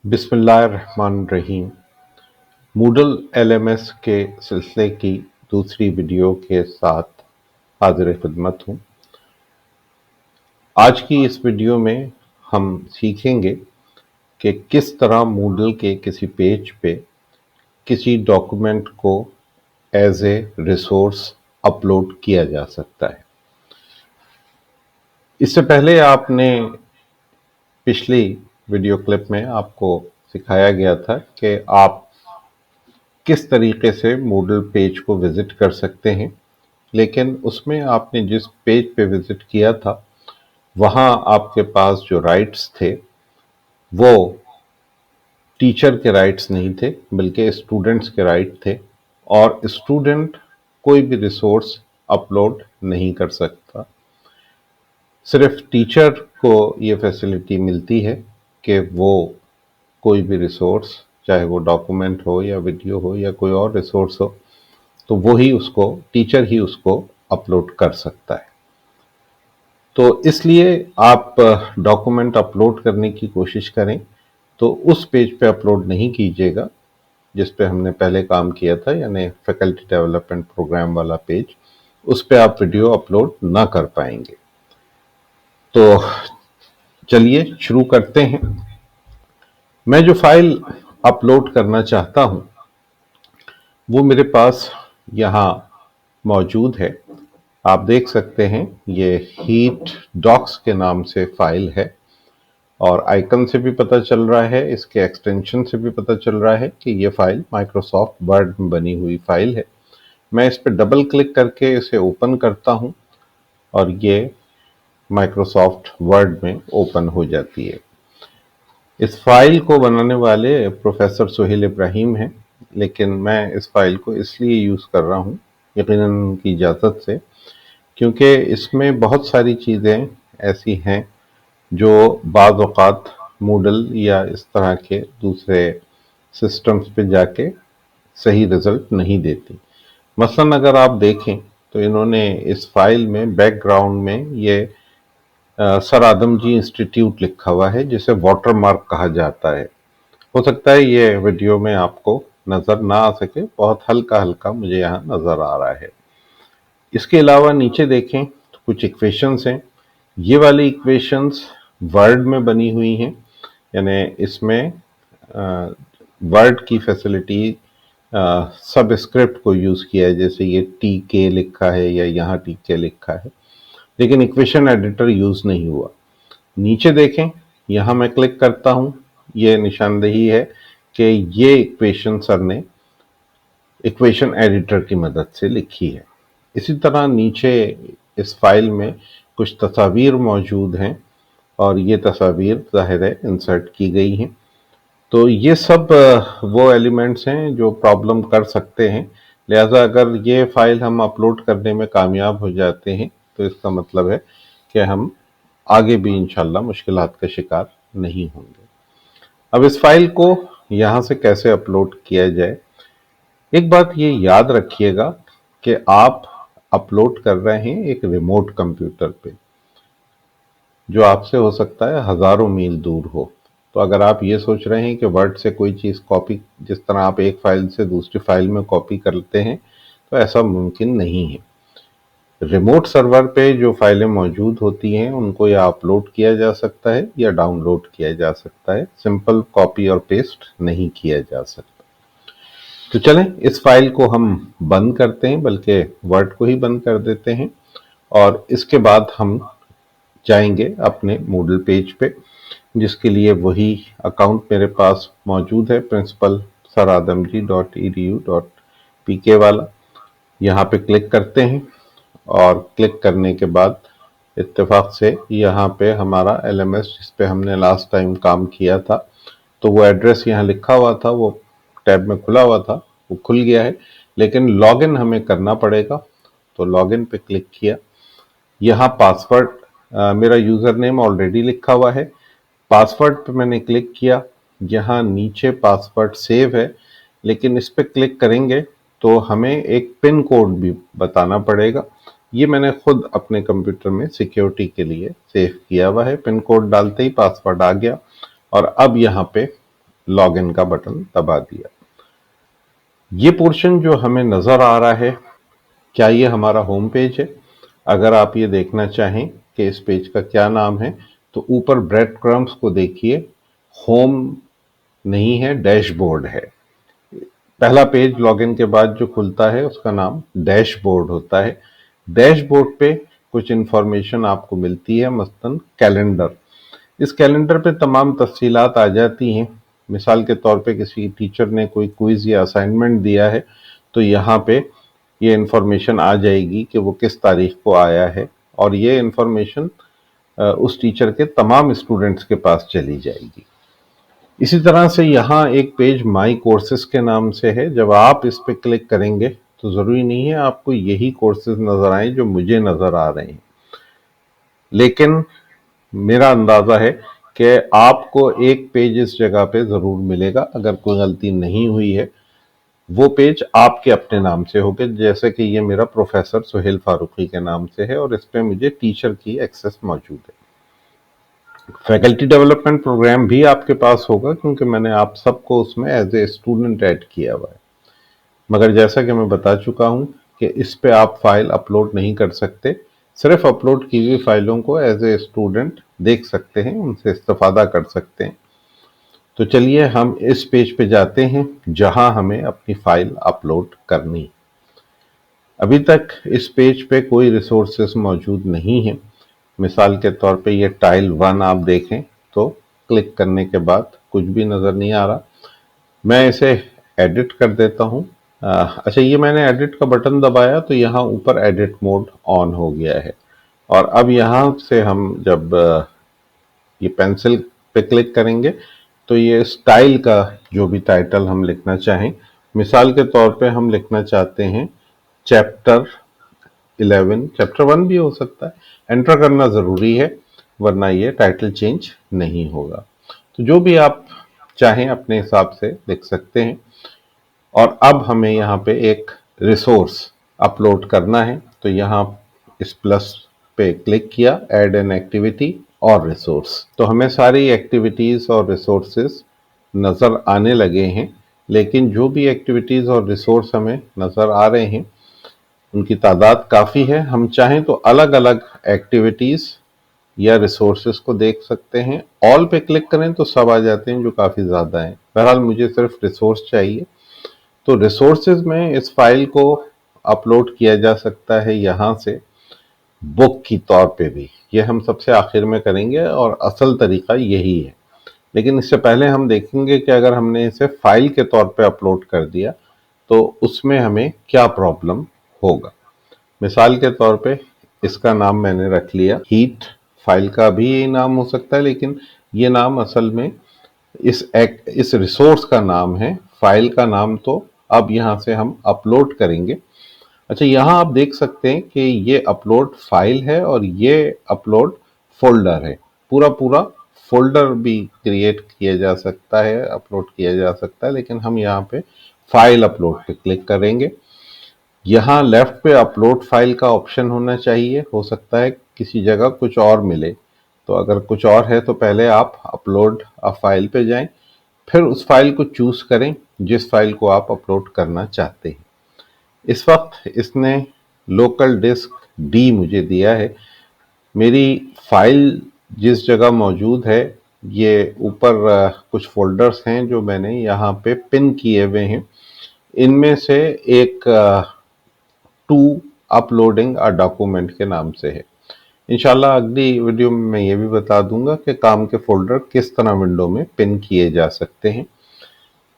बिस्मिल्लाहिर्रहमानिर्रहीम। Moodle LMS के सिलसिले की दूसरी वीडियो के साथ हाजिर खिदमत हूँ। आज की इस वीडियो में हम सीखेंगे कि किस तरह मूडल के किसी पेज पे किसी डॉक्यूमेंट को एज ए रिसोर्स अपलोड किया जा सकता है। इससे पहले आपने पिछली वीडियो क्लिप में आपको सिखाया गया था कि आप किस तरीके से मूडल पेज को विजिट कर सकते हैं, लेकिन उसमें आपने जिस पेज पे विजिट किया था वहाँ आपके पास जो राइट्स थे वो टीचर के राइट्स नहीं थे बल्कि स्टूडेंट्स के राइट थे, और स्टूडेंट कोई भी रिसोर्स अपलोड नहीं कर सकता। सिर्फ टीचर को ये फैसिलिटी मिलती है कि वो कोई भी रिसोर्स, चाहे वो डॉक्यूमेंट हो या वीडियो हो या कोई और रिसोर्स हो, तो टीचर ही उसको अपलोड कर सकता है। तो इसलिए आप डॉक्यूमेंट अपलोड करने की कोशिश करें तो उस पेज पे अपलोड नहीं कीजिएगा जिस पे हमने पहले काम किया था, यानी फैकल्टी डेवलपमेंट प्रोग्राम वाला पेज। उस पे आप वीडियो अपलोड ना कर पाएंगे। तो चलिए शुरू करते हैं। मैं जो फाइल अपलोड करना चाहता हूं वो मेरे पास यहाँ मौजूद है। आप देख सकते हैं ये हीट डॉक्स के नाम से फाइल है, और आइकन से भी पता चल रहा है, इसके एक्सटेंशन से भी पता चल रहा है कि ये फाइल माइक्रोसॉफ्ट वर्ड में बनी हुई फाइल है। मैं इस पर डबल क्लिक करके इसे ओपन करता हूं और ये माइक्रोसॉफ्ट वर्ड में ओपन हो जाती है। इस फाइल को बनाने वाले प्रोफेसर सोहेल इब्राहिम हैं, लेकिन मैं इस फाइल को इसलिए यूज़ कर रहा हूँ यकीनन उनकी इजाज़त से, क्योंकि इसमें बहुत सारी चीज़ें ऐसी हैं जो बाज़ औक़ात मूडल या इस तरह के दूसरे सिस्टम्स पे जाके सही रिज़ल्ट नहीं देती। मसलन अगर आप देखें तो इन्होंने इस फाइल में बैकग्राउंड में ये सर आदम जी इंस्टीट्यूट लिखा हुआ है, जिसे वाटर मार्क कहा जाता है। हो सकता है ये वीडियो में आपको नज़र ना आ सके, बहुत हल्का हल्का मुझे यहाँ नज़र आ रहा है। इसके अलावा नीचे देखें तो कुछ इक्वेशंस हैं। ये वाली इक्वेशंस वर्ड में बनी हुई हैं, यानी इसमें वर्ड की फैसिलिटी सब स्क्रिप्ट को यूज़ किया है, जैसे ये टी के लिखा है या यहाँ टी के लिखा है, लेकिन इक्वेशन एडिटर यूज़ नहीं हुआ। नीचे देखें, यहाँ मैं क्लिक करता हूँ, ये निशानदेही है कि ये इक्वेशन सर ने इक्वेशन एडिटर की मदद से लिखी है। इसी तरह नीचे इस फाइल में कुछ तस्वीर मौजूद हैं और ये तस्वीर ज़ाहिर है इंसर्ट की गई हैं। तो ये सब वो एलिमेंट्स हैं जो प्रॉब्लम कर सकते हैं। लिहाजा अगर ये फाइल हम अपलोड करने में कामयाब हो जाते हैं तो इसका मतलब है कि हम आगे भी इंशाल्लाह मुश्किलात का शिकार नहीं होंगे। अब इस फाइल को यहाँ से कैसे अपलोड किया जाए, एक बात ये याद रखिएगा कि आप अपलोड कर रहे हैं एक रिमोट कंप्यूटर पे, जो आपसे हो सकता है हज़ारों मील दूर हो। तो अगर आप ये सोच रहे हैं कि वर्ड से कोई चीज़ कॉपी, जिस तरह आप एक फाइल से दूसरी फाइल में कॉपी करते हैं, तो ऐसा मुमकिन नहीं है। रिमोट सर्वर पे जो फाइलें मौजूद होती हैं उनको या अपलोड किया जा सकता है या डाउनलोड किया जा सकता है, सिंपल कॉपी और पेस्ट नहीं किया जा सकता। तो चलें इस फाइल को हम बंद करते हैं, बल्कि वर्ड को ही बंद कर देते हैं, और इसके बाद हम जाएंगे अपने मूडल पेज पे, जिसके लिए वही अकाउंट मेरे पास मौजूद है, principalsaradamji.edu.pk वाला। यहाँ पे क्लिक करते हैं और क्लिक करने के बाद इत्तेफाक से यहाँ पे हमारा एलएमएस जिस पे हमने लास्ट टाइम काम किया था, तो वो एड्रेस यहाँ लिखा हुआ था, वो टैब में खुला हुआ था, वो खुल गया है, लेकिन लॉगिन हमें करना पड़ेगा। तो लॉगिन पे क्लिक किया। यहाँ पासवर्ड, मेरा यूज़र नेम ऑलरेडी लिखा हुआ है। पासवर्ड पे मैंने क्लिक किया। यहाँ नीचे पासवर्ड सेव है, लेकिन इस पे क्लिक करेंगे तो हमें एक पिन कोड भी बताना पड़ेगा। ये मैंने खुद अपने कंप्यूटर में सिक्योरिटी के लिए सेव किया हुआ है। पिन कोड डालते ही पासवर्ड आ गया, और अब यहाँ पे लॉग इन का बटन दबा दिया। ये पोर्शन जो हमें नजर आ रहा है, क्या ये हमारा होम पेज है? अगर आप ये देखना चाहें कि इस पेज का क्या नाम है, तो ऊपर ब्रेड क्रम्स को देखिए, होम नहीं है, डैशबोर्ड है। पहला पेज लॉगिन के बाद जो खुलता है उसका नाम डैशबोर्ड होता है। डैशबोर्ड पे कुछ इंफॉर्मेशन आपको मिलती है, मसलन कैलेंडर। इस कैलेंडर पे तमाम तफसीलात आ जाती हैं। मिसाल के तौर पे किसी टीचर ने कोई क्विज या असाइनमेंट दिया है, तो यहाँ पे ये इंफॉर्मेशन आ जाएगी कि वो किस तारीख को आया है, और ये इंफॉर्मेशन उस टीचर के तमाम स्टूडेंट्स के पास चली जाएगी। इसी तरह से यहाँ एक पेज माई कोर्सेज के नाम से है। जब आप इस पे क्लिक करेंगे तो ज़रूरी नहीं है आपको यही कोर्सेज नज़र आए जो मुझे नज़र आ रहे हैं, लेकिन मेरा अंदाज़ा है कि आपको एक पेज इस जगह पे ज़रूर मिलेगा। अगर कोई गलती नहीं हुई है, वो पेज आपके अपने नाम से होगा, जैसे कि ये मेरा प्रोफेसर सुहेल फारूकी के नाम से है और इस पे मुझे टीचर की एक्सेस मौजूद है। फैकल्टी डेवलपमेंट प्रोग्राम भी आपके पास होगा, क्योंकि मैंने आप सबको उसमें एज ए स्टूडेंट ऐड किया हुआ है। मगर जैसा कि मैं बता चुका हूं कि इस पे आप फाइल अपलोड नहीं कर सकते, सिर्फ अपलोड की हुई फाइलों को एज ए स्टूडेंट देख सकते हैं, उनसे इस्तेफादा कर सकते हैं। तो चलिए हम इस पेज पे जाते हैं जहां हमें अपनी फाइल अपलोड करनी। अभी तक इस पेज पे कोई रिसोर्सेस मौजूद नहीं है। मिसाल के तौर पे ये टाइल 1 आप देखें तो क्लिक करने के बाद कुछ भी नज़र नहीं आ रहा। मैं इसे एडिट कर देता हूँ। अच्छा, ये मैंने एडिट का बटन दबाया तो यहाँ ऊपर एडिट मोड ऑन हो गया है, और अब यहाँ से हम जब ये पेंसिल पे क्लिक करेंगे तो ये स्टाइल का जो भी टाइटल हम लिखना चाहें, मिसाल के तौर पे हम लिखना चाहते हैं चैप्टर 11, चैप्टर 1 भी हो सकता है, एंटर करना ज़रूरी है वरना ये टाइटल चेंज नहीं होगा। तो जो भी आप चाहें अपने हिसाब से लिख सकते हैं। और अब हमें यहाँ पे एक रिसोर्स अपलोड करना है, तो यहाँ इस प्लस पे क्लिक किया, ऐड एन एक्टिविटी और रिसोर्स। तो हमें सारी एक्टिविटीज़ और रिसोर्सेज नज़र आने लगे हैं, लेकिन जो भी एक्टिविटीज़ और रिसोर्स हमें नज़र आ रहे हैं उनकी तादाद काफ़ी है। हम चाहें तो अलग अलग एक्टिविटीज़ या रिसोर्सेज को देख सकते हैं। ऑल पे क्लिक करें तो सब आ जाते हैं जो काफ़ी ज़्यादा हैं। बहरहाल मुझे सिर्फ रिसोर्स चाहिए, तो रिसोर्सेज में इस फाइल को अपलोड किया जा सकता है यहाँ से बुक की तौर पे भी। ये हम सबसे आखिर में करेंगे और असल तरीका यही है। लेकिन इससे पहले हम देखेंगे कि अगर हमने इसे फाइल के तौर पे अपलोड कर दिया तो उसमें हमें क्या प्रॉब्लम होगा। मिसाल के तौर पे इसका नाम मैंने रख लिया हीट। फाइल का भी यही नाम हो सकता है, लेकिन ये नाम असल में इस रिसोर्स का नाम है। फाइल का नाम तो अब यहाँ से हम अपलोड करेंगे। अच्छा, यहाँ आप देख सकते हैं कि ये अपलोड फाइल है और ये अपलोड फोल्डर है। पूरा पूरा फोल्डर भी क्रिएट किया जा सकता है, अपलोड किया जा सकता है, लेकिन हम यहाँ पे फाइल अपलोड पे क्लिक करेंगे। यहाँ लेफ्ट पे अपलोड फाइल का ऑप्शन होना चाहिए। हो सकता है किसी जगह कुछ और मिले, तो अगर कुछ और है तो पहले आप अपलोड अ फाइल पे जाएं, फिर उस फाइल को चूज करें जिस फाइल को आप अपलोड करना चाहते हैं। इस वक्त इसने लोकल डिस्क डी मुझे दिया है। मेरी फाइल जिस जगह मौजूद है, ये ऊपर कुछ फोल्डर्स हैं जो मैंने यहाँ पे पिन किए हुए हैं। इनमें से एक टू अपलोडिंग अ डॉक्यूमेंट के नाम से है। इंशाल्लाह अगली वीडियो में मैं ये भी बता दूंगा कि काम के फोल्डर किस तरह विंडो में पिन किए जा सकते हैं।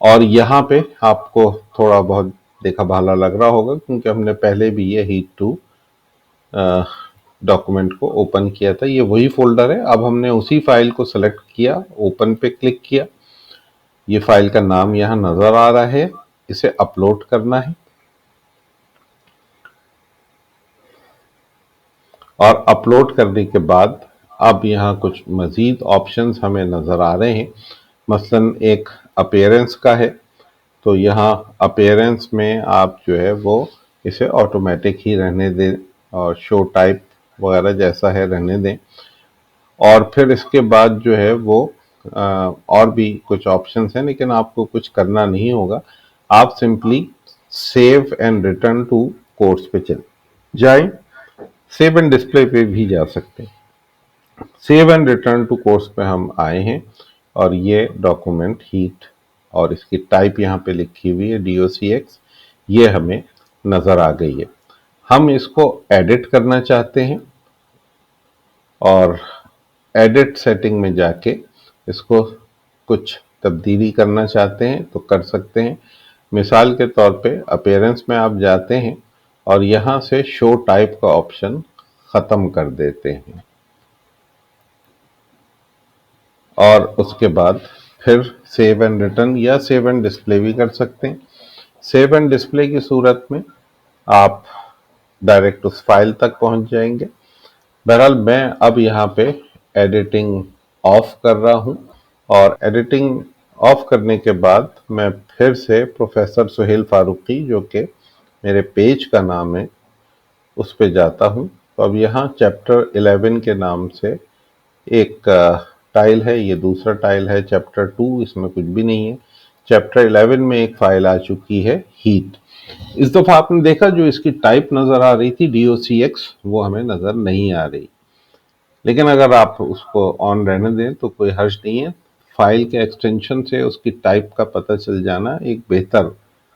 और यहाँ पे आपको थोड़ा बहुत देखा भाला लग रहा होगा, क्योंकि हमने पहले भी ये हीट टू डॉक्यूमेंट को ओपन किया था। ये वही फोल्डर है। अब हमने उसी फाइल को सेलेक्ट किया, ओपन पे क्लिक किया। ये फाइल का नाम यहाँ नजर आ रहा है, इसे अपलोड करना है। और अपलोड करने के बाद अब यहाँ कुछ मज़ीद ऑप्शंस हमें नज़र आ रहे हैं। मसलन एक अपीयरेंस का है, तो यहाँ अपीयरेंस में आप जो है वो इसे ऑटोमेटिक ही रहने दें और शो टाइप वगैरह जैसा है रहने दें। और फिर इसके बाद जो है वो اور بھی کچھ آپشنس ہیں، لیکن آپ کو کچھ کرنا نہیں ہوگا. آپ simply save and return to course پہ چل جائیں. سیو اینڈ ڈسپلے پہ بھی جا سکتے ہیں. Save and return to course پہ ہم آئے ہیں اور یہ ڈاکومنٹ ہیٹ اور اس کی ٹائپ یہاں پہ لکھی ہوئی ہے DOCX، یہ ہمیں نظر آ گئی ہے. ہم اس کو ایڈٹ کرنا چاہتے ہیں اور ایڈٹ سیٹنگ میں جا کے اس کو کچھ تبدیلی کرنا چاہتے ہیں تو کر سکتے ہیں. مثال کے طور پہ اپیرنس میں آپ جاتے ہیں اور یہاں سے شو ٹائپ کا آپشن ختم کر دیتے ہیں اور اس کے بعد پھر سیو اینڈ ریٹرن یا سیو اینڈ ڈسپلے بھی کر سکتے ہیں. سیو اینڈ ڈسپلے کی صورت میں آپ ڈائریکٹ اس فائل تک پہنچ جائیں گے. بہرحال میں اب یہاں پہ ایڈیٹنگ آف کر رہا ہوں اور ایڈیٹنگ آف کرنے کے بعد میں پھر سے پروفیسر سہیل فاروقی جو کہ میرے پیج کا نام ہے اس پہ جاتا ہوں. تو اب یہاں چیپٹر 11 کے نام سے ایک ٹائل ہے، یہ دوسرا ٹائل ہے. چیپٹر 2 اس میں کچھ بھی نہیں ہے. چیپٹر 11 میں ایک فائل آ چکی ہے ہیٹ. اس دفعہ آپ نے دیکھا جو اس کی ٹائپ نظر آ رہی تھی DOCX وہ ہمیں نظر نہیں آ رہی، لیکن اگر آپ اس کو آن رہنے دیں تو کوئی حرج نہیں ہے. فائل کے ایکسٹینشن سے اس کی ٹائپ کا پتہ چل جانا ایک بہتر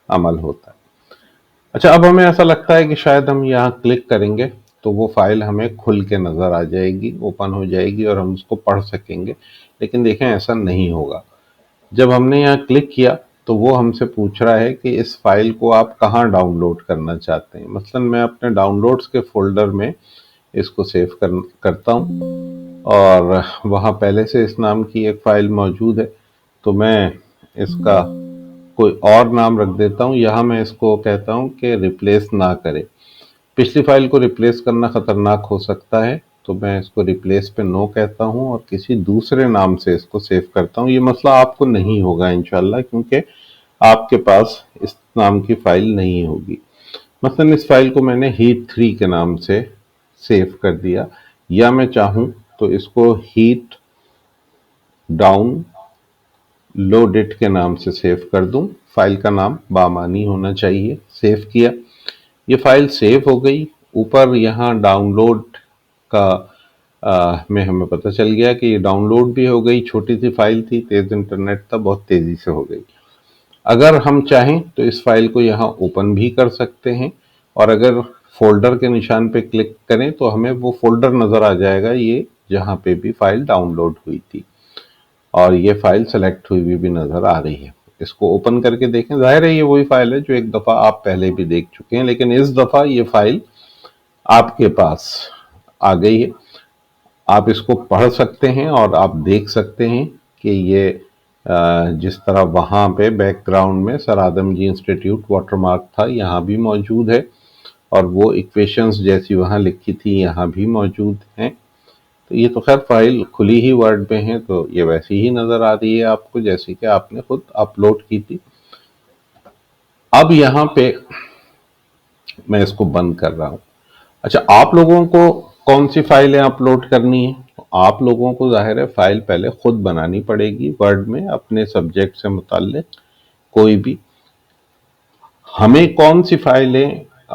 عمل ہوتا ہے. اچھا، اب ہمیں ایسا لگتا ہے کہ شاید ہم یہاں کلک کریں گے تو وہ فائل ہمیں کھل کے نظر آ جائے گی، اوپن ہو جائے گی اور ہم اس کو پڑھ سکیں گے. لیکن دیکھیں ایسا نہیں ہوگا. جب ہم نے یہاں کلک کیا تو وہ ہم سے پوچھ رہا ہے کہ اس فائل کو آپ کہاں ڈاؤن لوڈ کرنا چاہتے ہیں. مثلا میں اپنے ڈاؤن لوڈز کے فولڈر میں اس کو سیو کرتا ہوں اور وہاں پہلے سے اس نام کی ایک فائل موجود ہے تو میں اس کا کوئی اور نام رکھ دیتا ہوں. یہاں میں اس کو کہتا ہوں کہ ریپلیس نہ کرے. پچھلی فائل کو ریپلیس کرنا خطرناک ہو سکتا ہے تو میں اس کو ریپلیس پہ نو کہتا ہوں اور کسی دوسرے نام سے اس کو سیو کرتا ہوں. یہ مسئلہ آپ کو نہیں ہوگا انشاءاللہ، کیونکہ آپ کے پاس اس نام کی فائل نہیں ہوگی. مثلا اس فائل کو میں نے ہیٹ 3 کے نام سے سیو کر دیا، یا میں چاہوں تو اس کو ہیٹ ڈاؤن لوڈٹ کے نام سے سیو کر دوں. فائل کا نام بامانی ہونا چاہیے. سیو کیا، یہ فائل سیو ہو گئی. اوپر یہاں ڈاؤن لوڈ کا میں ہمیں پتہ چل گیا کہ یہ ڈاؤن لوڈ بھی ہو گئی. چھوٹی سی فائل تھی، تیز انٹرنیٹ تھا، بہت تیزی سے ہو گئی. اگر ہم چاہیں تو اس فائل کو یہاں اوپن بھی کر سکتے ہیں اور اگر فولڈر کے نشان پہ کلک کریں تو ہمیں وہ فولڈر نظر آ جائے گا یہ جہاں پہ بھی فائل ڈاؤن لوڈ ہوئی تھی، اور یہ فائل سلیکٹ ہوئی بھی نظر آ رہی ہے. اس کو اوپن کر کے دیکھیں. ظاہر ہے یہ وہی فائل ہے جو ایک دفعہ آپ پہلے بھی دیکھ چکے ہیں، لیکن اس دفعہ یہ فائل آپ کے پاس آ گئی ہے. آپ اس کو پڑھ سکتے ہیں اور آپ دیکھ سکتے ہیں کہ یہ جس طرح وہاں پہ بیک گراؤنڈ میں سر آدم جی انسٹیٹیوٹ واٹر مارک تھا یہاں بھی موجود ہے، اور وہ ایکویشنز جیسی وہاں لکھی تھی یہاں بھی موجود ہیں. تو یہ تو خیر فائل کھلی ہی ورڈ میں ہے تو یہ ویسی ہی نظر آ رہی ہے آپ کو جیسی کہ آپ نے خود اپلوڈ کی تھی. اب یہاں پہ میں اس کو بند کر رہا ہوں. اچھا، آپ لوگوں کو کون سی فائلیں اپلوڈ کرنی ہیں؟ آپ لوگوں کو ظاہر ہے فائل پہلے خود بنانی پڑے گی ورڈ میں اپنے سبجیکٹ سے متعلق کوئی بھی. ہمیں کون سی فائلیں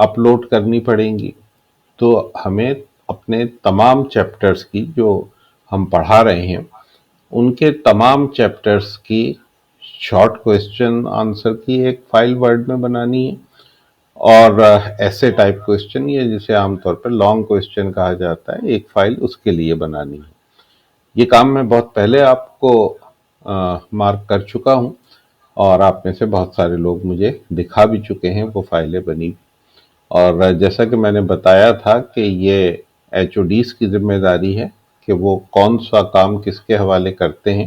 اپلوڈ کرنی پڑیں گی؟ تو ہمیں اپنے تمام چیپٹرز کی جو ہم پڑھا رہے ہیں ان کے تمام چیپٹرز کی شارٹ کویسچن آنسر کی ایک فائل ورڈ میں بنانی ہے، اور ایسے ٹائپ کویسچن یا جسے عام طور پر لانگ کویسچن کہا جاتا ہے ایک فائل اس کے لیے بنانی ہے. یہ کام میں بہت پہلے آپ کو مارک کر چکا ہوں اور آپ میں سے بہت سارے لوگ مجھے دکھا بھی چکے ہیں وہ فائلیں بنی. اور جیسا کہ میں نے بتایا تھا کہ یہ HODs کی ذمہ داری ہے کہ وہ کون سا کام کس کے حوالے کرتے ہیں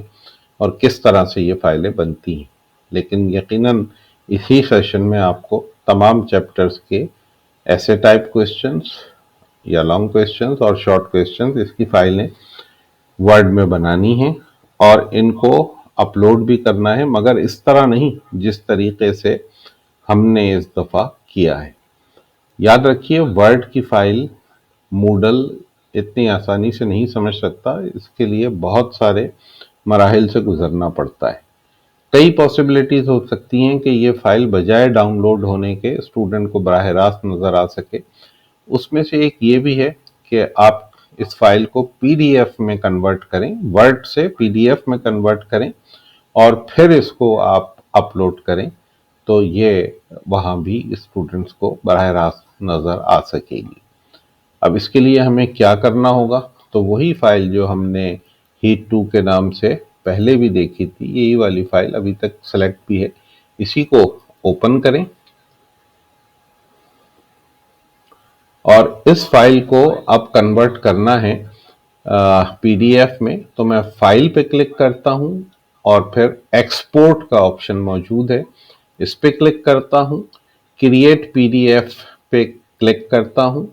اور کس طرح سے یہ فائلیں بنتی ہیں. لیکن یقیناً اسی سیشن میں آپ کو تمام چیپٹرز کے ایسے ٹائپ کویسچنز یا لانگ کویسچنز اور شارٹ کویسچنز اس کی فائلیں ورڈ میں بنانی ہیں اور ان کو اپلوڈ بھی کرنا ہے، مگر اس طرح نہیں جس طریقے سے ہم نے اس دفعہ کیا ہے. یاد رکھیے ورڈ کی فائل موڈل اتنی آسانی سے نہیں سمجھ سکتا. اس کے لیے بہت سارے मराहिल से गुजरना पड़ता है। कई पॉसिबिलिटीज हो सकती हैं कि ये फाइल बजाय डाउनलोड होने के स्टूडेंट को बराह रास्त नज़र आ सके। उसमें से एक ये भी है कि आप इस फाइल को पीडीएफ में कन्वर्ट करें, वर्ड से पीडीएफ में कन्वर्ट करें और फिर इसको आप अपलोड करें, तो ये वहाँ भी स्टूडेंट्स को बराह रास्त नज़र आ सकेगी। अब इसके लिए हमें क्या करना होगा, तो वही फाइल जो हमने हीट 2 के नाम से पहले भी देखी थी, यही वाली फाइल अभी तक सेलेक्ट भी है, इसी को ओपन करें और इस फाइल को अब कन्वर्ट करना है पीडीएफ में। तो मैं फाइल पे क्लिक करता हूं और फिर एक्सपोर्ट का ऑप्शन मौजूद है, इस पे क्लिक करता हूं, क्रिएट पीडीएफ पे क्लिक करता हूं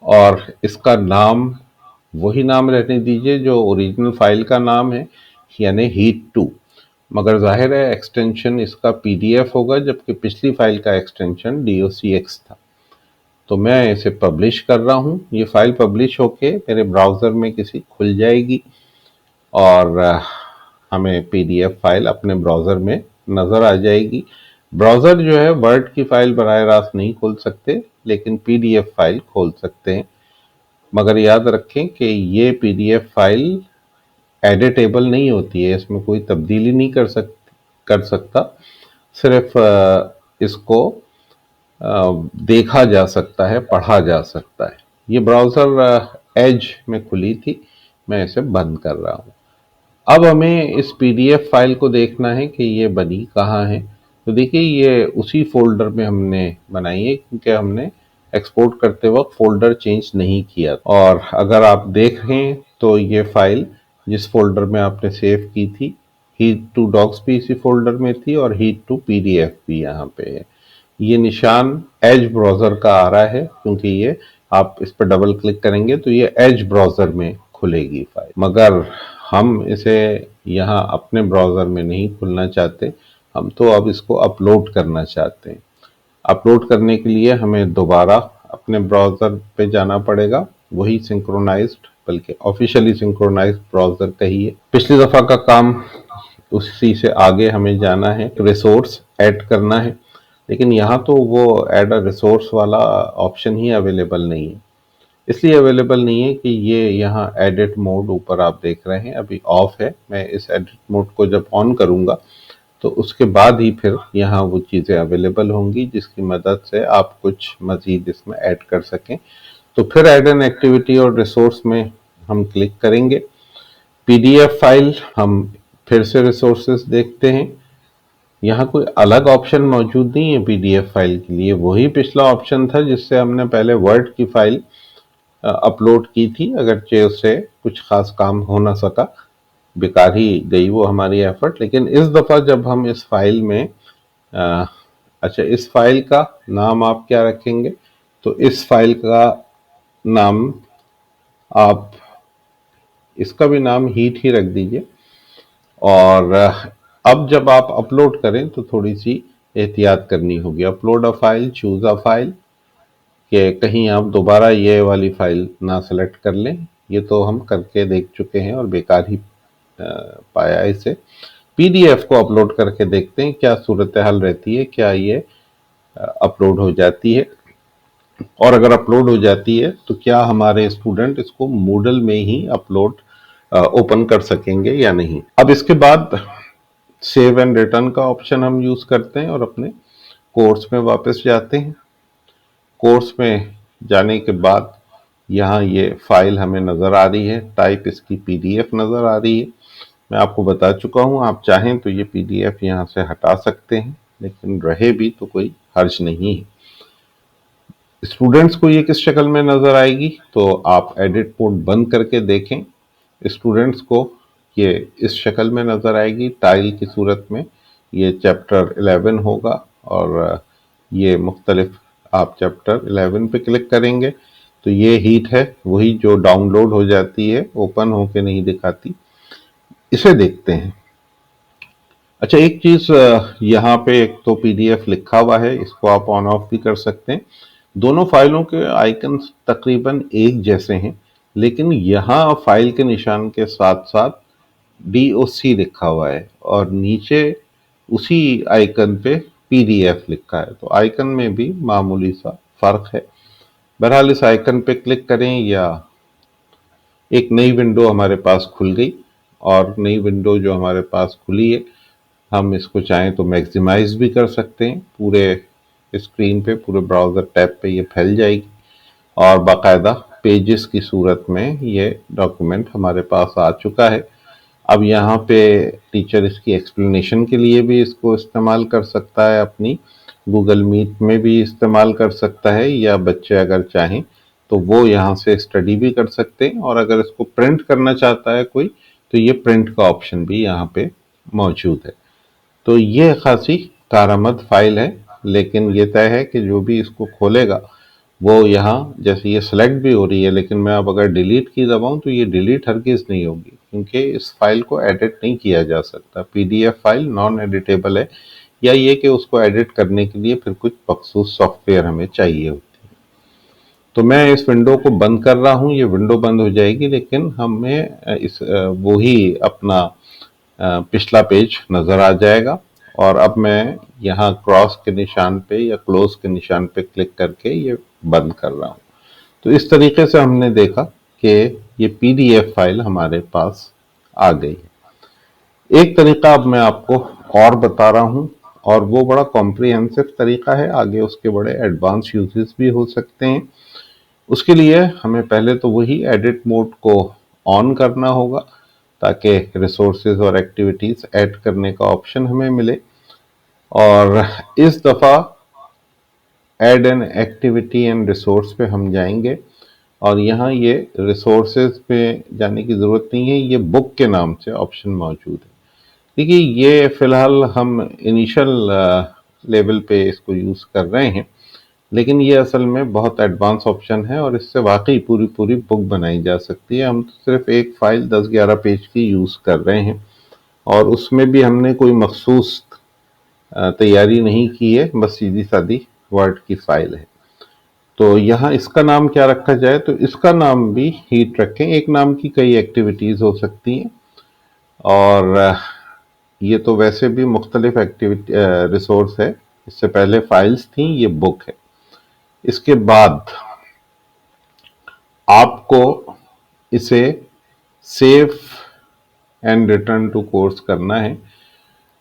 और इसका नाम वही नाम रहने दीजिए जो ओरिजिनल फाइल का नाम है, यानी हीट 2, मगर जाहिर है एक्सटेंशन इसका पीडीएफ होगा, जबकि पिछली फाइल का एक्सटेंशन docx था। तो मैं इसे पब्लिश कर रहा हूँ। ये फाइल पब्लिश होके मेरे ब्राउज़र में किसी खुल जाएगी और हमें पीडीएफ फाइल अपने ब्राउज़र में नज़र आ जाएगी। ब्राउज़र जो है वर्ड की फाइल बराह रास्त नहीं खोल सकते, लेकिन पीडीएफ फाइल खोल सकते हैं। मगर याद रखें कि ये पीडीएफ फाइल एडिटेबल नहीं होती है, इसमें कोई तब्दीली नहीं कर सकता, सिर्फ इसको देखा जा सकता है, पढ़ा जा सकता है। ये ब्राउज़र एज में खुली थी, मैं इसे बंद कर रहा हूँ। अब हमें इस पीडीएफ फाइल को देखना है कि ये बनी कहाँ है। तो देखिए ये उसी फोल्डर में हमने बनाई है, क्योंकि हमने एक्सपोर्ट करते वक्त फोल्डर चेंज नहीं किया। और अगर आप देखें तो ये फाइल जिस फोल्डर में आपने सेव की थी, हीट 2 डॉक्स भी इसी फोल्डर में थी और हीट 2 पीडीएफ भी यहाँ पे है। ये निशान एज ब्राउज़र का आ रहा है, क्योंकि ये आप इस पर डबल क्लिक करेंगे तो ये एज ब्राउज़र में खुलेगी फाइल, मगर हम इसे यहाँ अपने ब्राउज़र में नहीं खुलना चाहते, हम तो अब इसको अपलोड करना चाहते हैं। अपलोड करने के लिए हमें दोबारा अपने ब्राउज़र पे जाना पड़ेगा, वही सिंक्रोनाइज्ड, बल्कि ऑफिशियली सिंक्रोनाइज्ड ब्राउज़र कहिए। पिछली दफ़ा का काम उसी से आगे हमें जाना है, रिसोर्स ऐड करना है, लेकिन यहाँ तो वो ऐड अ रिसोर्स वाला ऑप्शन ही अवेलेबल नहीं है। इसलिए अवेलेबल नहीं है कि ये यहाँ एडिट मोड ऊपर आप देख रहे हैं अभी ऑफ है। मैं इस एडिट मोड को जब ऑन करूँगा तो उसके बाद ही फिर यहाँ वो चीज़ें अवेलेबल होंगी जिसकी मदद से आप कुछ मज़ीद इसमें ऐड कर सकें। तो फिर ऐड एन एक्टिविटी और रिसोर्स में हम क्लिक करेंगे। पीडीएफ फाइल हम फिर से रिसोर्सेज देखते हैं, यहाँ कोई अलग ऑप्शन मौजूद नहीं है पीडीएफ फाइल के लिए, वही पिछला ऑप्शन था जिससे हमने पहले वर्ड की फाइल अपलोड की थी, अगरचे उससे कुछ खास काम हो ना सका, बेकार ही गई वो हमारी एफर्ट। लेकिन इस दफ़ा जब हम इस फाइल में अच्छा, इस फाइल का नाम आप क्या रखेंगे, तो इस फाइल का नाम आप इसका भी नाम हीट ही रख दीजिए। और अब जब आप अपलोड करें तो थोड़ी सी एहतियात करनी होगी। Upload a file, choose a file, कि कहीं आप दोबारा ये वाली फाइल ना सेलेक्ट कर लें। ये तो हम करके देख चुके हैं और बेकार ही पाया इसे। पीडीएफ को अपलोड करके देखते हैं क्या सूरत हाल रहती है, क्या ये अपलोड हो जाती है, और अगर अपलोड हो जाती है तो क्या हमारे स्टूडेंट इसको मूडल में ही अपलोड ओपन कर सकेंगे या नहीं। अब इसके बाद सेव एंड रिटर्न का ऑप्शन हम यूज़ करते हैं और अपने कोर्स में वापस जाते हैं। कोर्स में जाने के बाद यहाँ ये फाइल हमें नज़र आ रही है, टाइप इसकी पीडीएफ नज़र आ रही है। मैं आपको बता चुका हूँ, आप चाहें तो ये पीडीएफ यहाँ से हटा सकते हैं, लेकिन रहे भी तो कोई हर्ज नहीं है। स्टूडेंट्स को ये किस शक्ल में नज़र आएगी, तो आप एडिट मोड बंद करके देखें। स्टूडेंट्स को ये इस शक्ल में नज़र आएगी, टाइल की सूरत में। ये चैप्टर 11 होगा और ये मुख्तलिफ, आप चैप्टर 11 पे क्लिक करेंगे तो ये हीट है, वही जो डाउनलोड हो जाती है, ओपन होके नहीं दिखाती। इसे देखते हैं। अच्छा, एक चीज़ यहाँ पे एक तो पीडीएफ लिखा हुआ है, इसको आप ऑन ऑफ भी कर सकते हैं। दोनों फाइलों के आइकन्स तकरीबन एक जैसे हैं, लेकिन यहाँ फाइल के निशान के साथ साथ DOC लिखा हुआ है और नीचे उसी आइकन पे PDF लिखा है, तो आइकन में भी मामूली सा फर्क है। बहरहाल इस आइकन पे क्लिक करें या एक नई विंडो हमारे पास खुल गई, और नई विंडो जो हमारे पास खुली है हम इसको चाहें तो मैक्सिमाइज भी कर सकते हैं। पूरे स्क्रीन पे, पूरे ब्राउज़र टैब पे ये फैल जाएगी और बाकायदा पेजेस की सूरत में ये डॉक्यूमेंट हमारे पास आ चुका है। अब यहाँ पे टीचर इसकी एक्सप्लेनेशन के लिए भी इसको इस्तेमाल कर सकता है, अपनी गूगल मीट में भी इस्तेमाल कर सकता है, या बच्चे अगर चाहें तो वो यहाँ से स्टडी भी कर सकते हैं। और अगर इसको प्रिंट करना चाहता है कोई, तो ये प्रिंट का ऑप्शन भी यहाँ पे मौजूद है। तो ये खासी कारआमद फाइल है, लेकिन ये तय है कि जो भी इसको खोलेगा वो यहाँ, जैसे ये सेलेक्ट भी हो रही है, लेकिन मैं अब अगर डिलीट की दबाऊं तो ये डिलीट हरगिज़ नहीं होगी, क्योंकि इस फाइल को एडिट नहीं किया जा सकता। PDF फाइल नॉन एडिटेबल है, या ये कि उसको एडिट करने के लिए फिर कुछ मखसूस सॉफ्टवेयर हमें चाहिए होती है। तो मैं इस विंडो को बंद कर रहा हूँ, ये विंडो बंद हो जाएगी, लेकिन हमें इस वही अपना पिछला पेज नज़र आ जाएगा। और अब मैं यहाँ क्रॉस के निशान पे या क्लोज के निशान पे क्लिक करके ये बंद कर रहा हूँ। तो इस तरीके से हमने देखा कि ये PDF फाइल हमारे पास आ गई है। एक तरीका अब मैं आपको और बता रहा हूँ, और वो बड़ा कॉम्प्रिहेंसिव तरीका है, आगे उसके बड़े एडवांस यूजेस भी हो सकते हैं। उसके लिए हमें पहले तो वही एडिट मोड को ऑन करना होगा, ताकि रिसोर्सेज और एक्टिविटीज़ ऐड करने का ऑप्शन हमें मिले। और इस दफ़ा add an activity and resource पे हम जाएंगे, और यहाँ ये रिसोर्सेज पे जाने की ज़रूरत नहीं है, ये बुक के नाम से ऑप्शन मौजूद है। देखिए, ये फ़िलहाल हम इनिशियल लेवल पे इसको यूज़ कर रहे हैं, लेकिन ये असल में बहुत एडवांस ऑप्शन है और इससे वाकई पूरी पूरी बुक बनाई जा सकती है। हम तो सिर्फ एक फ़ाइल 10-11 पेज की यूज़ कर रहे हैं, और उसमें भी हमने कोई मखसूस तैयारी नहीं की है, बस सीधी सादी वर्ड की फाइल है। तो यहाँ इसका नाम क्या रखा जाए, तो इसका नाम भी हीट रखें। एक नाम की कई एक्टिविटीज़ हो सकती हैं, और ये तो वैसे भी मुख्तलिफ एक्टिविटी रिसोर्स है। इससे पहले फाइल्स थी, ये बुक है। इसके बाद आपको इसे save and return to course करना है।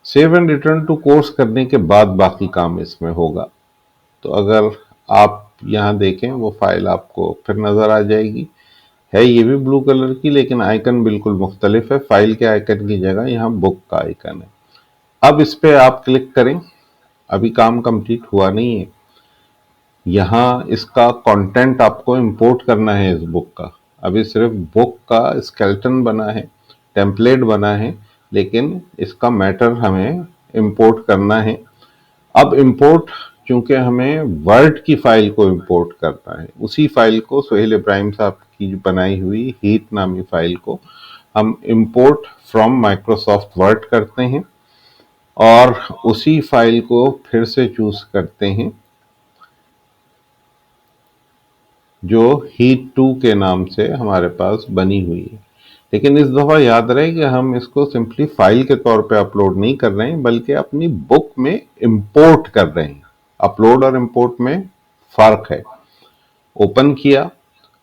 Save and return to course करने के बाद बाकी काम इसमें होगा। तो अगर आप यहाँ देखें, वो फाइल आपको फिर नज़र आ जाएगी। है ये भी ब्लू कलर की, लेकिन आइकन बिल्कुल मुख्तलिफ है। फाइल के आइकन की जगह यहाँ बुक का आइकन है। अब इस पर आप क्लिक करें। अभी काम कंप्लीट हुआ नहीं है। यहाँ इसका कंटेंट आपको इंपोर्ट करना है इस बुक का। अभी सिर्फ बुक का स्केलेटन बना है, टेम्पलेट बना है, लेकिन इसका मैटर हमें इंपोर्ट करना है। अब इंपोर्ट, चूंकि हमें वर्ड की फाइल को इंपोर्ट करना है, उसी फाइल को सोहेल इब्राहिम साहब की बनाई हुई हीट नामी फाइल को हम इंपोर्ट फ्रॉम माइक्रोसॉफ्ट वर्ड करते हैं, और उसी फाइल को फिर से चूज करते हैं जो हीट 2 के नाम से हमारे पास बनी हुई है। लेकिन इस दफ़ा याद रहे कि हम इसको सिंपली फाइल के तौर पे अपलोड नहीं कर रहे हैं, बल्कि अपनी बुक में इंपोर्ट कर रहे हैं। अपलोड और इंपोर्ट में फ़र्क है। ओपन किया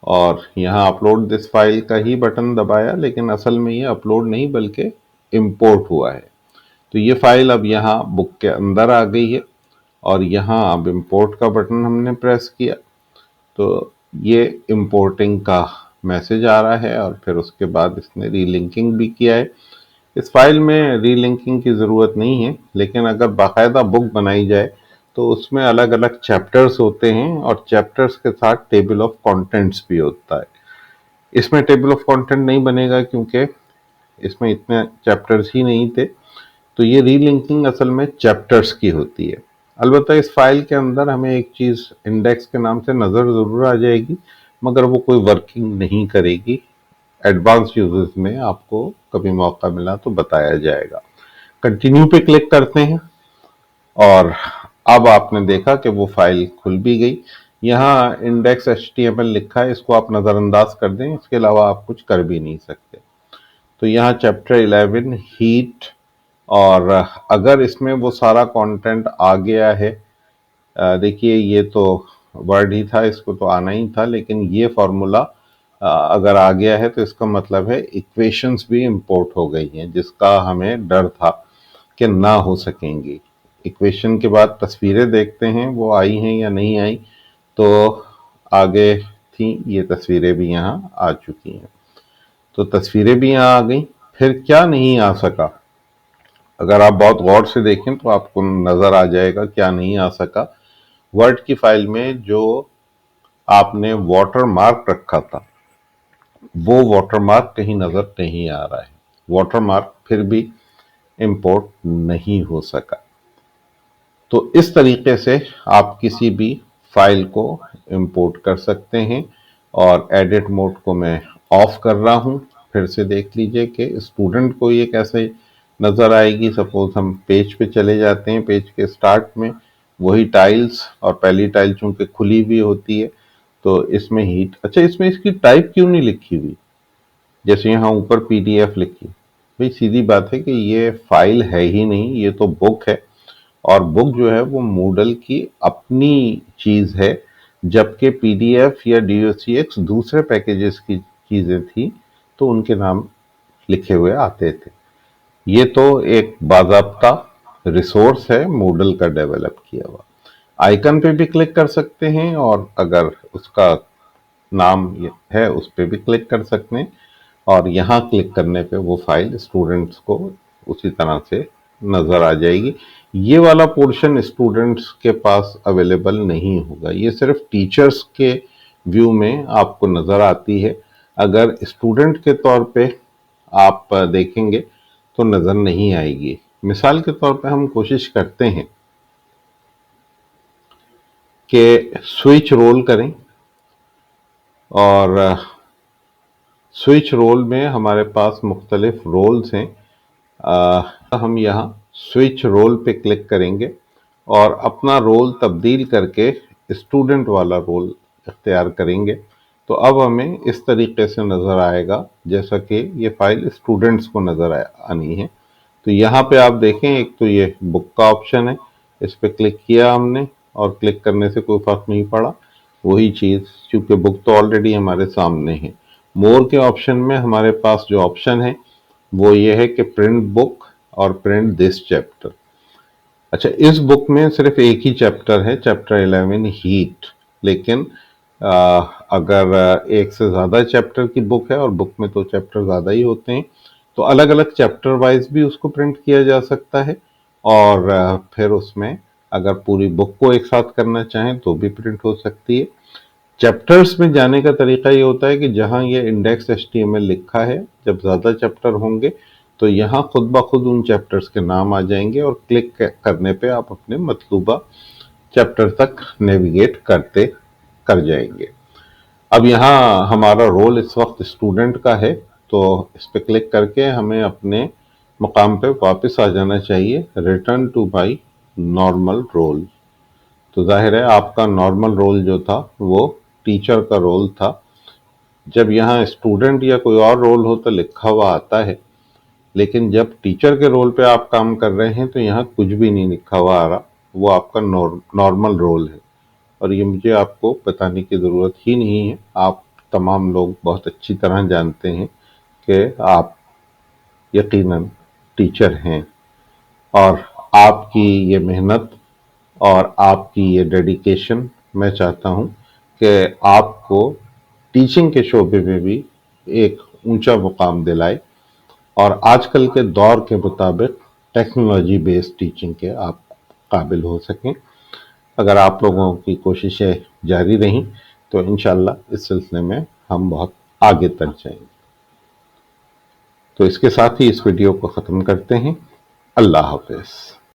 और यहाँ अपलोड दिस फाइल का ही बटन दबाया, लेकिन असल में ये अपलोड नहीं बल्कि इंपोर्ट हुआ है। तो ये फाइल अब यहाँ बुक के अंदर आ गई है, और यहाँ अब इंपोर्ट का बटन हमने प्रेस किया तो ये इंपोर्टिंग का मैसेज आ रहा है, और फिर उसके बाद इसने रीलिंकिंग भी किया है। इस फाइल में रीलिंकिंग की ज़रूरत नहीं है, लेकिन अगर बाकायदा बुक बनाई जाए तो उसमें अलग अलग चैप्टर्स होते हैं, और चैप्टर्स के साथ टेबल ऑफ कंटेंट्स भी होता है। इसमें टेबल ऑफ कंटेंट नहीं बनेगा, क्योंकि इसमें इतने चैप्टर्स ही नहीं थे। तो ये रीलिंकिंग असल में चैप्टर्स की होती है। अलबत्ता इस फाइल के अंदर हमें एक चीज़ इंडेक्स के नाम से नज़र ज़रूर आ जाएगी, मगर वो कोई वर्किंग नहीं करेगी। एडवांस यूजर्स में आपको कभी मौका मिला तो बताया जाएगा। कंटिन्यू पे क्लिक करते हैं, और अब आपने देखा कि वो फाइल खुल भी गई। यहाँ index.html लिखा है, इसको आप नज़रअंदाज कर दें, इसके अलावा आप कुछ कर भी नहीं सकते। तो यहाँ चैप्टर 11 हीट, और अगर इसमें वो सारा कंटेंट आ गया है, देखिए ये तो वर्ड ही था, इसको तो आना ही था, लेकिन ये फॉर्मूला अगर आ गया है तो इसका मतलब है इक्वेशंस भी इंपोर्ट हो गई हैं, जिसका हमें डर था कि ना हो सकेंगी। इक्वेशन के बाद तस्वीरें देखते हैं वो आई हैं या नहीं आई। तो आगे थी ये तस्वीरें भी यहाँ आ चुकी हैं, तो तस्वीरें भी यहाँ आ गई। फिर क्या नहीं आ सका, अगर आप बहुत गौर से देखें तो आपको नजर आ जाएगा क्या नहीं आ सका। वर्ड की फाइल में जो आपने वाटर मार्क रखा था वो वाटर मार्क कहीं नजर नहीं आ रहा है, वाटर मार्क फिर भी इंपोर्ट नहीं हो सका। तो इस तरीके से आप किसी भी फाइल को इंपोर्ट कर सकते हैं। और एडिट मोड को मैं ऑफ कर रहा हूं, फिर से देख लीजिए कि स्टूडेंट को ये कैसे नज़र आएगी। सपोज हम पेज पे चले जाते हैं, पेज के स्टार्ट में वही टाइल्स, और पहली टाइल चूंकि खुली हुई होती है तो इसमें हीट, अच्छा इसमें इसकी टाइप क्यों नहीं लिखी हुई, जैसे यहाँ ऊपर पीडीएफ लिखी। भाई सीधी बात है कि ये फाइल है ही नहीं, ये तो बुक है, और बुक जो है वो मूडल की अपनी चीज़ है, जबकि पीडीएफ या डीओसीएक्स दूसरे पैकेजेस की चीज़ें थी तो उनके नाम लिखे हुए आते थे। ये तो एक बाज़ाब्ता रिसोर्स है मूडल का डेवलप किया हुआ। आइकन पे भी क्लिक कर सकते हैं, और अगर उसका नाम है उस पर भी क्लिक कर सकते हैं, और यहाँ क्लिक करने पे वो फाइल स्टूडेंट्स को उसी तरह से नज़र आ जाएगी। ये वाला पोर्शन स्टूडेंट्स के पास अवेलेबल नहीं होगा, ये सिर्फ टीचर्स के व्यू में आपको नज़र आती है। अगर स्टूडेंट के तौर पे आप देखेंगे तो नज़र नहीं आएगी। मिसाल के तौर पे हम कोशिश करते हैं कि स्विच रोल करें, और स्विच रोल में हमारे पास मुख्तलिफ रोल्स हैं। हम यहाँ स्विच रोल पे क्लिक करेंगे और अपना रोल तब्दील करके स्टूडेंट वाला रोल इख्तियार करेंगे, तो अब हमें इस तरीके से नज़र आएगा जैसा कि ये फाइल स्टूडेंट्स को नज़र आनी है। तो यहाँ पे आप देखें, एक तो ये बुक का ऑप्शन है, इस पर क्लिक किया हमने और क्लिक करने से कोई फ़र्क नहीं पड़ा, वही चीज़, क्योंकि बुक तो ऑलरेडी हमारे सामने है। मोर के ऑप्शन में हमारे पास जो ऑप्शन है वो ये है कि प्रिंट बुक और प्रिंट दिस चैप्टर। अच्छा, इस बुक में सिर्फ एक ही चैप्टर है, चैप्टर 11 हीट, लेकिन अगर एक से ज़्यादा चैप्टर की बुक है, और बुक में तो चैप्टर ज़्यादा ही होते हैं, तो अलग अलग चैप्टर वाइज भी उसको प्रिंट किया जा सकता है। और फिर उसमें अगर पूरी बुक को एक साथ करना चाहें तो भी प्रिंट हो सकती है। चैप्टर्स में जाने का तरीका ये होता है कि जहाँ ये इंडेक्स HTML लिखा है, जब ज़्यादा चैप्टर होंगे तो यहाँ खुद ब खुद उन चैप्टर्स के नाम आ जाएंगे, और क्लिक करने पे आप अपने मतलूबा चैप्टर तक नेविगेट कर जाएंगे। अब यहाँ हमारा रोल इस वक्त स्टूडेंट का है, तो इस पर क्लिक करके हमें अपने मुकाम पे वापस आ जाना चाहिए, return to my normal role. तो जाहिर है आपका नॉर्मल रोल जो था वो टीचर का रोल था। जब यहाँ स्टूडेंट या कोई और रोल हो तो लिखा हुआ आता है, लेकिन जब टीचर के रोल पे आप काम कर रहे हैं तो यहाँ कुछ भी नहीं लिखा हुआ आ रहा, वो आपका नॉर्मल रोल है। और ये मुझे आपको बताने की ज़रूरत ही नहीं है, आप तमाम लोग बहुत अच्छी तरह जानते हैं कि आप यकीनन टीचर हैं, और आपकी ये मेहनत और आपकी ये डेडिकेशन मैं चाहता हूँ कि आपको टीचिंग के शोबे में भी एक ऊंचा मुकाम दिलाए, और आजकल के दौर के मुताबिक टेक्नोलॉजी बेस्ड टीचिंग के आप काबिल हो सकें। अगर आप लोगों की कोशिशें जारी रहीं तो इंशाल्लाह इस सिलसिले में हम बहुत आगे तक जाएंगे। तो इसके साथ ही इस वीडियो को ख़त्म करते हैं। अल्लाह हाफ़िज़।